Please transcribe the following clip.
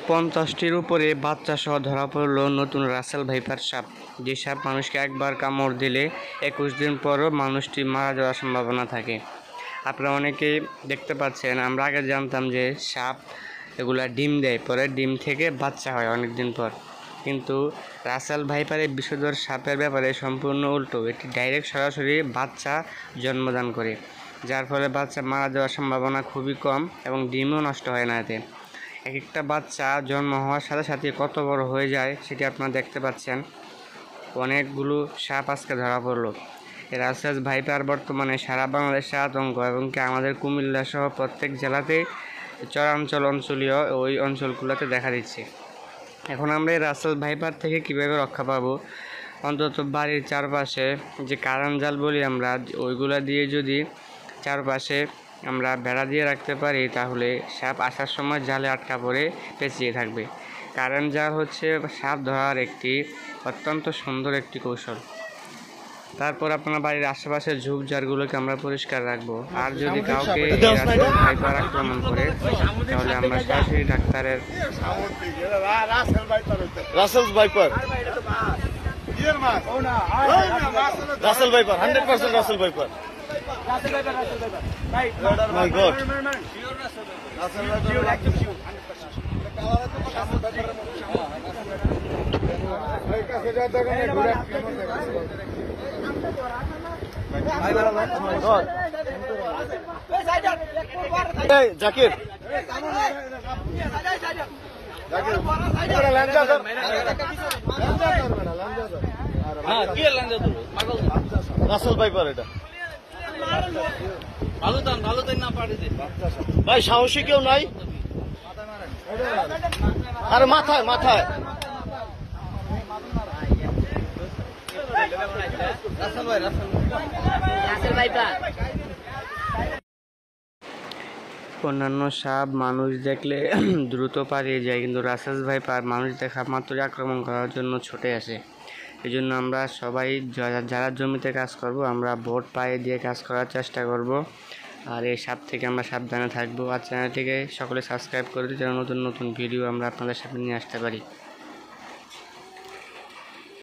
50টির উপরে বাচ্চা সহ ধরা পড়ল নতুন রাসেল ভাইপার সাপ। যে সাপ মানুষকে একবার কামড় দিলে 21 দিন পরও মানুষটি মারা যাওয়ার সম্ভাবনা থাকে। আপনারা অনেকেই দেখতে পাচ্ছেন, আমরা আগে জানতাম যে সাপ এগুলা ডিম দেয়, পরে ডিম থেকে বাচ্চা হয় অনেক দিন পর। কিন্তু রাসেল ভাইপারের বিষধর সাপের ব্যাপারে সম্পূর্ণ উল্টো। এটি ডাইরেক্ট সরাসরি বাচ্চা জন্মদান করে, যার ফলে বাচ্চা মারা যাওয়ার সম্ভাবনা খুবই কম এবং ডিমও নষ্ট হয় না এতে। এক একটা বাচ্চা জন্ম হওয়ার সাথে সাথে কত বড় হয়ে যায় সেটি আপনারা দেখতে পাচ্ছেন। অনেকগুলো সাপ আজকে ধরা পড়লো। এই রাসেল ভাইপার বর্তমানে সারা বাংলাদেশে আতঙ্ক, এবং কি আমাদের কুমিল্লা সহ প্রত্যেক জেলাতেই অঞ্চলীয় ওই অঞ্চলগুলোতে দেখা দিচ্ছে। এখন আমরা এই রাসেল ভাইপার থেকে কীভাবে রক্ষা পাবো? অন্তত বাড়ির চারপাশে যে কারেন্ট জাল বলি আমরা, ওইগুলা দিয়ে যদি চারপাশে আমরা বেড়া দিয়ে রাখতে পারি, তাহলে সাপ আসার সময় জালে আটকা পড়ে পেঁচিয়ে থাকবে। কারেন্ট জাল হচ্ছে সাপ ধরার একটি অত্যন্ত সুন্দর একটি কৌশল। তারপর আপনার বাড়ির আশেপাশের ঝোপঝাড়গুলোকে আমরা পরিষ্কার রাখবো। আর যদি কাউকে রাসেল ভাইপার আক্রমণ করে, তাহলে আমরা সরাসরি ডাক্তারের রাসেল ভাইপার 100% রাসেল ভাইপার। মাই গড, জাকির রাসেল ভাইপার এটা ভাই, সাহসী কেউ নাই? আরে মাথায় মাথায় অন্যান্য সাপ মানুষ দেখলে দ্রুত পালিয়ে যায়, কিন্তু রাসেল ভাইপার মানুষ দেখা মাত্রই আক্রমণ করার জন্য ছুটে আসে। এই জন্য আমরা সবাই যারা জমিতে কাজ করব, আমরা বোট পায়ে দিয়ে কাজ করার চেষ্টা করব। আর এই সাপ থেকে আমরা সাবধানে থাকবো। আর চ্যানেলটিকে সকলে সাবস্ক্রাইব করে দিই, যেন নতুন নতুন ভিডিও আমরা আপনাদের সামনে নিয়ে আসতে পারি।